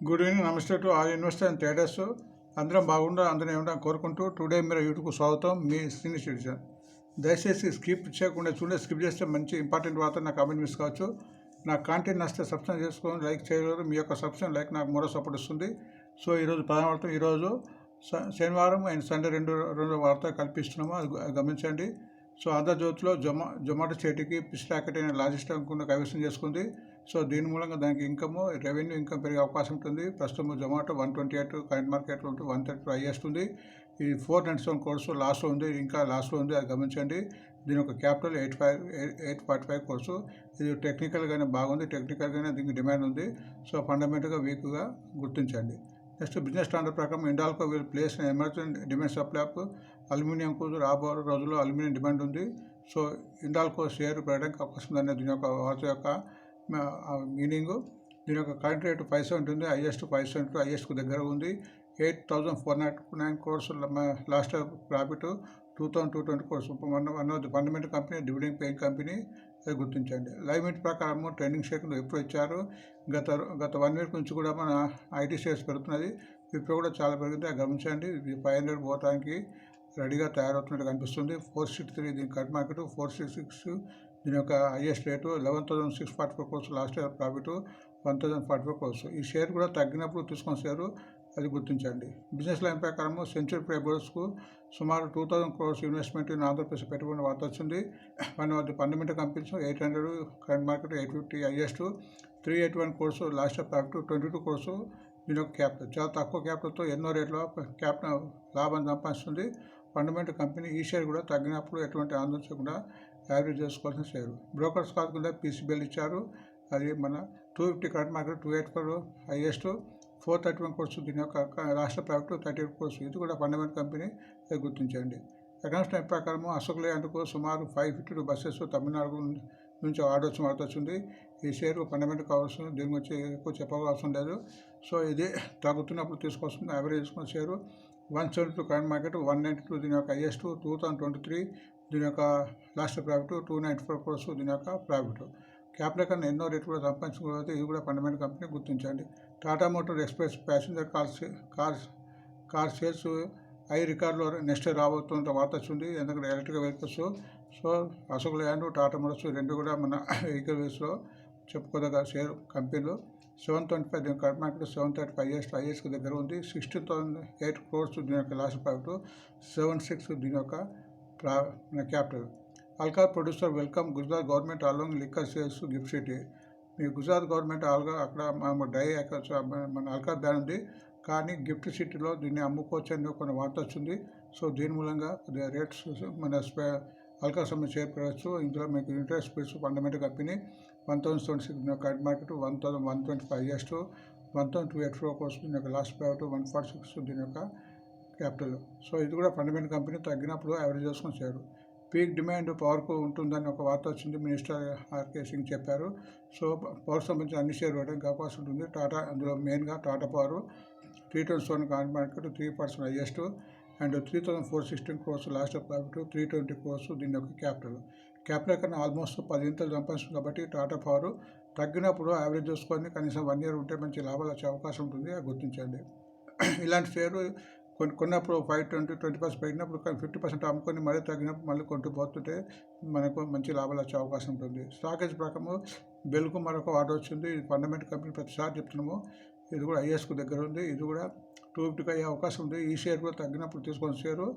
Good evening, నమస్తే to all investor and traders. అందరం బాగుండాలి, అందరం ఏమన్నా కోరుకుంటూ టుడే మీరు యూట్యూబ్కు స్వాగతం. మీ సీనియర్ సిటిజన్. దయచేసి స్కిప్ చేయకుండా చూడండి. స్కిప్ చేస్తే మంచి ఇంపార్టెంట్ వార్త నా కామెంట్ మిస్ కావచ్చు. నా కాంటెంట్ నచ్చితే సబ్స్క్రైబ్ చేసుకొని లైక్ చేయగలరు. మీ యొక్క సబ్స్క్రైబ్ లైక్ నాకు మరో సపోర్ట్ ఇస్తుంది. సో ఈరోజు ప్రధాన వార్త, ఈరోజు శనివారం అండ్ సండే రెండు వార్త కల్పిస్తున్నాము, అది గమనించండి. సో ఆంధ్రజ్యోతిలో జొమాటో చేతికి పిస్టాకెట్ అయిన లాజిస్టిక్ కైవసం చేసుకుంది. సో దీని మూలంగా దానికి రెవెన్యూ ఇన్కమ్ పెరిగే అవకాశం ఉంటుంది. ప్రస్తుతం జొమాటో 128 కరెంట్ మార్కెట్లో ఉంటే 130 హైయెస్ట్ ఉంది. ఇది 497 కోర్సు లాస్ట్లో ఉంది, ఇంకా లాస్ట్లో ఉంది, అది గమనించండి. దీని యొక్క క్యాపిటల్ 845 కోర్సు. ఇది టెక్నికల్గానే బాగుంది, టెక్నికల్గానే దీనికి డిమాండ్ ఉంది. సో ఫండమెంటల్గా వీక్గా గుర్తించండి. నెక్స్ట్ బిజినెస్ స్టాండర్డ్ ప్రకారం Hindalco will place emergent demand supply of అల్యూమినియంకు రాబో రోజుల్లో అల్యూమినియం డిమాండ్ ఉంది. సో ఇండాల్కో షేర్ పెరగడానికి అవకాశం ఉంది అనేది దీని యొక్క వార్త యొక్క మీనింగ్. దీని యొక్క కరెంట్ రేటు 570 ఉంది, హైయెస్ట్ 572, హైయెస్ట్కు దగ్గర ఉంది. 8,409 course last profit 2,220 course. One of the fundamental company, dividend paying company, అది గుర్తించండి. లైవ్ మీట్ ప్రకారం ట్రెండింగ్ షేర్లు ఎప్పుడు ఇచ్చారు. గత 1 వీక్ నుంచి కూడా మన ఐటీ షేర్స్ పెరుగుతున్నది, ఇప్పుడు కూడా చాలా పెరిగింది, అది గమనించండి. ఇది 500 పోవడానికి రెడీగా తయారవుతున్నట్టు కనిపిస్తుంది. 463 దీని కరెంట్ మార్కెట్, 466 దీని యొక్క highest rate. 11,644 course last year profit 1,044 course. ఈ షేర్ కూడా తగ్గినప్పుడు తీసుకొని షేరు, అది గుర్తించండి. బిజినెస్ లైన్ ప్రకారం సెంచురీ ఫైబర్స్కు సుమారు 2,000 క్రోర్స్ ఇన్వెస్ట్మెంట్ ఇన్ ఆంధ్రప్రదేశ్ పెట్టుబడి వార్త వచ్చింది. One of the fundamental companies 800 current market, 850 highest, 381 course last year profit 22 course. దీని యొక్క క్యాపిటల్ చాలా తక్కువ క్యాపిటల్తో ఎన్నో రేట్ల క్యాపిటల్ లాభం సంపాదిస్తుంది. Fundamental company. ఈ షేర్ కూడా తగ్గినప్పుడు ఎటువంటి ఆందోళన చేయకుండా యావరేజ్ చేసుకోవాల్సిన షేర్. బ్రోకర్స్ కాల్ కింద పీసీబీఎల్ ఇచ్చారు, అది మన 250 కరెంట్ మార్కెట్, 284 హైయెస్ట్, 431 కోర్సు. దీని యొక్క రాష్ట్ర ప్రాఫిట్ 38 కోర్సు. ఇది కూడా ఫండమెంటల్ కంపెనీ, గుర్తించండి. ఎకనామిక్స్ టైం ప్రకారం అశోక్ లేలాండ్కు సుమారు 552 బస్సెస్ తమిళనాడు నుంచి ఆర్డర్ వచ్చింది. ఈ షేర్ ఫండమెంటల్ కావాల్సింది, దీని గురించి ఎక్కువ చెప్పవలసిన లేదు. సో ఇది తగ్గుతున్నప్పుడు తీసుకోవాల్సింది, యావరేజ్ చేసుకున్న షేరు. 172 కరెంట్ మార్కెట్, 192 దీని యొక్క హైయెస్ట్, 2023 దీని యొక్క లాస్ట్ ప్రాఫిట్ 294 కోర్సు. దీని యొక్క ప్రాఫిట్ క్యాపిటల్ కన్నా ఎన్నో రేట్లు కూడా సంపాదించుకోవాలి. ఇది కూడా ఫండమెంటల్ కంపెనీ, గుర్తించండి. Tata motor express passenger car sales high రికార్డులో నెక్స్ట్ రాబోతున్న వార్త వచ్చింది, ఎందుకంటే electrical vehicles. So Ashok Leyland, Tata Motors రెండు కూడా మన వెహికల్ వేస్లో చెప్పుకోదగ్గ షేర్ కంపెనీలు. 725 దీని కరెంట్ మార్కెట్, 735 హైయెస్ట్కి దగ్గర ఉంది. 16,008 క్రోర్స్ దీని యొక్క లాస్ట్ ప్రాఫిట్, 76 దీని యొక్క capital. Alcohol producer welcome Gujarat government along liquor sales gift city. మీ గుజరాత్ గవర్నమెంట్ అక్కడ మన ఆల్కహాల్ బ్యాన్ ఉంది, కానీ గిఫ్ట్ సిటీలో దీన్ని అమ్ముకోవచ్చు అని కొన్ని వార్త వచ్చింది. సో దీని మూలంగా కొద్దిగా రేట్స్ మన ఆల్కహాల్ సంబంధించి చేరుకోవచ్చు. ఇందులో మీకు ఇంట్రెస్ట్ స్పీడ్స్ ఫండమెంటల్ కంపెనీ 1,076 దీని యొక్క కరెంట్ మార్కెట్, 1,125 హైయెస్ట్, 1,284 కోర్స్. దీని యొక్క లాస్ట్ ప్రాఫిట్ 146 దీని యొక్క క్యాపిటల్. సో ఇది కూడా ఫండమెంటల్ కంపెనీ, తగ్గినప్పుడు యావరేజ్ చేసుకొని చేరు. పీక్ డిమాండ్ పవర్కు ఉంటుందని ఒక వార్త వచ్చింది, మినిస్టర్ ఆర్కే సింగ్ చెప్పారు. సో పవర్ సంబంధించిన అన్ని షేర్ ఇవ్వడానికి అవకాశం ఉంటుంది. టాటా, అందులో మెయిన్గా Tata power 327 current market, 3% highest, and 3,416 course last profit 320 course. దీని యొక్క క్యాపిటల్ కన్నా ఆల్మోస్ట్ 10 ఇంతలు సంపాదిస్తుంది. కాబట్టి టాటా పవర్ తగ్గినప్పుడు యావరేజ్ చూసుకొని కనీసం 1 ఇయర్ ఉంటే మంచి లాభాలు వచ్చే అవకాశం ఉంటుంది, అది గుర్తించండి. ఇలాంటి షేరు కొన్నప్పుడు 5-20% పెరిగినప్పుడు 50% అమ్ముకొని మళ్ళీ తగ్గినప్పుడు మళ్ళీ కొంటూ పోతుంటే మనకు మంచి లాభాలు వచ్చే అవకాశం ఉంటుంది. స్టాకేజ్ ప్రకారం బెల్కు మరొక ఆర్డర్ వచ్చింది. ఇది ఫండమెంటల్ కంపెనీ, ప్రతిసారి చెప్తున్నాము. ఇది కూడా ఐఎస్కు దగ్గర ఉంది, ఇది కూడా 250 అయ్యే అవకాశం ఉంది. ఈ షేర్ కూడా తగ్గినప్పుడు తీసుకొని షేరు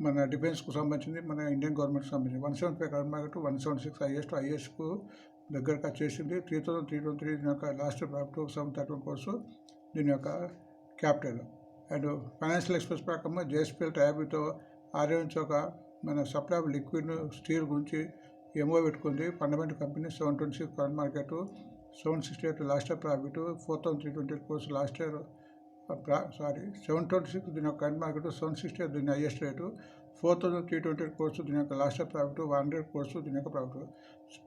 మన డిఫెన్స్కు సంబంధించింది, మన ఇండియన్ గవర్నమెంట్కి సంబంధించి. 175 కరెంట్ మార్కెట్, 176 హైయెస్ట్కు దగ్గరగా చేసింది. 3,323 దీని యొక్క లాస్ట్ ప్రాఫిట్ 731 కోర్సు. దీని యొక్క క్యాపిటల్. అండ్ ఫైనాన్షియల్ ఎక్స్ప్రెస్ ప్రకారం జేఎస్పీఎల్ టైబ్తో ఆర్య నుంచి ఒక మన సప్లై ఆఫ్ లిక్విడ్ స్టీల్ గురించి ఎంఓ పెట్టుకుంది. Fundamental company 726 current market, 768 last year profit 4,328 course. Last year 726 దీని యొక్క కరెంట్ మార్కెట్, 768 దీని హైయెస్ట్ రేటు, 4,328 కోర్సు. దీని యొక్క లాస్ట్ ఇయర్ ప్రాఫిట్ 100 కోర్సు. దీని యొక్క ప్రాఫిట్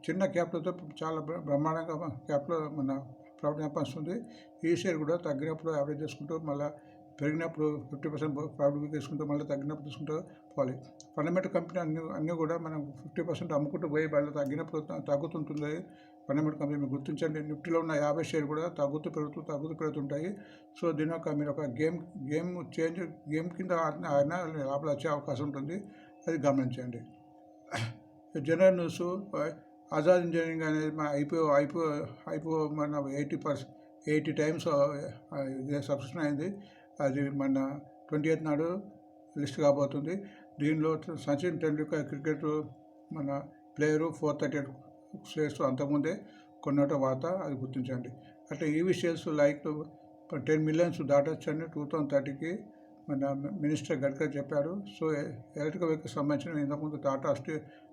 చిన్న క్యాపిటల్తో చాలా బ్రహ్మాండంగా క్యాపిటల్ మన ప్రాఫిట్ సంపాదిస్తుంది. ఈ షేర్ కూడా తగ్గినప్పుడు యావరేజ్ చేసుకుంటూ మళ్ళీ పెరిగినప్పుడు 50% ప్రాఫిట్ తీసుకుంటూ మళ్ళీ తగ్గినప్పుడు తీసుకుంటూ పోవాలి. ఫండమెంటల్ కంపెనీ అన్నీ కూడా మనం 50% అమ్ముకుంటూ పోయి మళ్ళీ తగ్గినప్పుడు తగ్గుతుంటుంది, ఫండమెంటల్ కంపెనీ మీరు గుర్తించండి. నిఫ్టీలో ఉన్న 50 షేర్లు కూడా తగ్గుతూ పెరుగుతుంటాయి. సో దీని యొక్క మీరు ఒక గేమ్ కింద ఆడినా లాభాలు వచ్చే అవకాశం ఉంటుంది, అది గమనించండి. జనరల్ న్యూస్, ఆజాద్ ఇంజనీరింగ్ అనేది మా ఐపీఓ మన 80 టైమ్స్ సబ్స్క్రిప్షన్ అయింది. అది మన 28th నాడు లిస్ట్ కాబోతుంది. దీనిలో సచిన్ టెండూల్కర్ క్రికెట్ మన ప్లేయరు 438 షేర్స్ అంతకుముందే కొన్నట వార్త, అది గుర్తించండి. అట్లా ఈవీ షేర్స్ లైక్ 10 మిలియన్స్ దాటొచ్చని 2030కి మన మినిస్టర్ గడ్కరీ చెప్పారు. సో ఎలక్ట్రికల్ వెహికల్ సంబంధించిన ఇంతకుముందు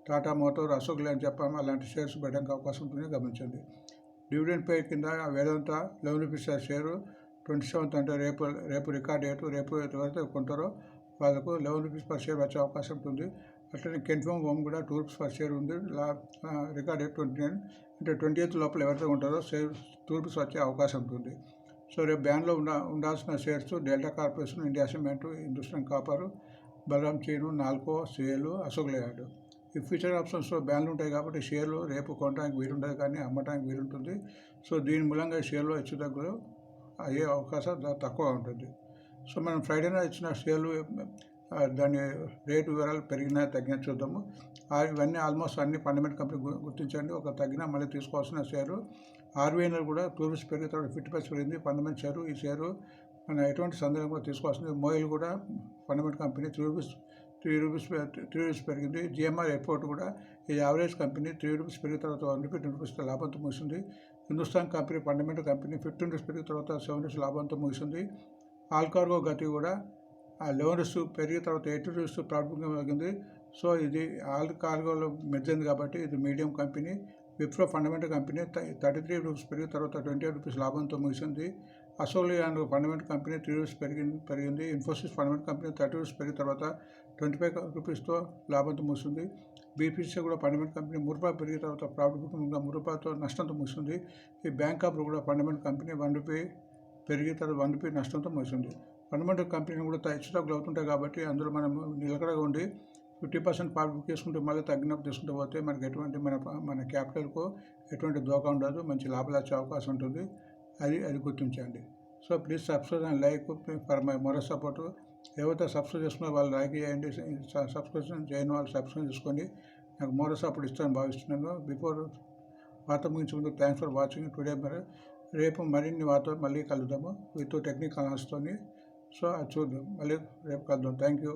టాటా మోటార్, అశోక్ లేని చెప్పాము, అలాంటి షేర్స్ పెట్టడానికి అవకాశం ఉంటుంది, గమనించండి. డివిడెండ్ పే కింద వేదాంత 11 రూపీస్ షేరు 27th అంటే రేపు రికార్డ్ డేటు, రేపు ఎవరైతే కొంటారో వాళ్ళకు 11 రూపీస్ పర్ షేర్ వచ్చే అవకాశం ఉంటుంది. అట్లనే కెన్ఫర్మ్ హోమ్ కూడా 2 రూపీస్ పర్ షేర్ ఉంది. రికార్డ్ డేట్ 29 అంటే 28th లోపల ఎవరైతే ఉంటారో షేర్ 2 రూపీస్ వచ్చే అవకాశం ఉంటుంది. సో రేపు బ్యాన్లో ఉండాల్సిన షేర్స్ డెల్టా కార్పొరేషన్, ఇండియా సిమెంట్, హిందుస్థాన్ కాపర్, బలరాం చీను, నాల్కో, సేలు, అశోక్ లేలాండ్. ఈ ఫ్యూచర్ ఆప్షన్స్లో బ్యాన్లు ఉంటాయి కాబట్టి షేర్లు రేపు కొనడానికి వీలుంటుంది కానీ అమ్మడానికి వీలుంటుంది. సో దీని మూలంగా షేర్లో హెచ్చుతగ్గులు అయ్యే అవకాశం తక్కువ ఉంటుంది. సో మనం ఫ్రైడేనా ఇచ్చిన షేర్లు దాని రేటు వివరాలు పెరిగినా తగ్గినా చూద్దాము. ఇవన్నీ ఆల్మోస్ట్ అన్ని ఫండమెంటల్ కంపెనీ గుర్తించండి. ఒక తగ్గినా మళ్ళీ తీసుకోవాల్సిన షేరు ఆర్వీఎన్ఎల్ కూడా 2 రూపీస్ పెరిగిన తర్వాత 50% పెరిగింది. ఫండమెంటల్ షేరు, ఈ షేరు మన ఎటువంటి సందేహం కూడా తీసుకోవాల్సింది. మోయిల్ కూడా ఫండమెంటల్ కంపెనీ 3 రూపీస్ పెరిగింది. జిఎంఆర్ ఎయిర్పోర్ట్ కూడా ఈ యావరేజ్ కంపెనీ 3 రూపీస్ పెరిగిన తర్వాత 1 రూపీ 2 రూపీస్ లాభంతో ముగిసింది. Hindustan company fundamental company 15 rupees పెరిగిన తర్వాత 7 రూపీస్ లాభంతో ముగిసింది. ఆల్కార్గో గతి కూడా 11 రూపీస్ పెరిగిన తర్వాత 8 రూపీస్ ప్రాఫిట్గా తగ్గింది. సో ఇది ఆల్కార్గోలో మెర్జైంది కాబట్టి ఇది medium company. Wipro fundamental company 33 rupees పెరిగిన తర్వాత 28 రూపీస్ లాభంతో ముగిసింది. Ashok Leyland fundamental company 3 rupees పెరిగింది. ఇన్ఫోసిస్ ఫండమెంటల్ కంపెనీ 30 రూపీస్ పెరిగిన తర్వాత 25 రూపీస్తో లాభంతో ముగిసింది. బీపీసీ కూడా ఫండమెంటల్ కంపెనీ 3 రూపాయలు పెరిగిన తర్వాత ప్రాఫిట్ 3 రూపాయలతో నష్టంతో ముగిసింది. ఈ బ్యాంక్ ఆఫ్ కూడా ఫండమెంటల్ కంపెనీ 1 రూపీ పెరిగిన తర్వాత 1 రూపీ నష్టంతో ముగిసింది. ఫండమెంటల్ కంపెనీ కూడా హెచ్చుతగ్గులు అవుతుంటాయి కాబట్టి అందులో మనం నిలకడగా ఉండి 50% ప్రాఫిట్ తీసుకుంటే మళ్ళీ తగ్గినప్పుడు తీసుకుంటూ పోతే మనకి ఎటువంటి మన క్యాపిటల్కు ఎటువంటి దోకా ఉండదు, మంచి లాభాలు వచ్చే అవకాశం ఉంటుంది. అది గుర్తించండి. So please subscribe and like for my moral support. ఎవరైతే సబ్స్క్రైబ్ చేసుకున్నారో వాళ్ళు లైక్ చేయండి, సబ్స్క్రిప్షన్ చేయని వాళ్ళు సబ్స్క్రైబ్ చేసుకోండి. నాకు మోరల్ సపోర్ట్ ఇస్తానని భావిస్తున్నాను. బిఫోర్ వార్త ముగించే ముందు థ్యాంక్స్ ఫర్ వాచింగ్ టుడే. రేపు మరిన్ని వార్తలు మళ్ళీ కలుద్దాము విత్ టెక్నికల్ అనాలిసిస్తోని. సో అది చూద్దాం, మళ్ళీ రేపు కలుద్దాం. Thank you.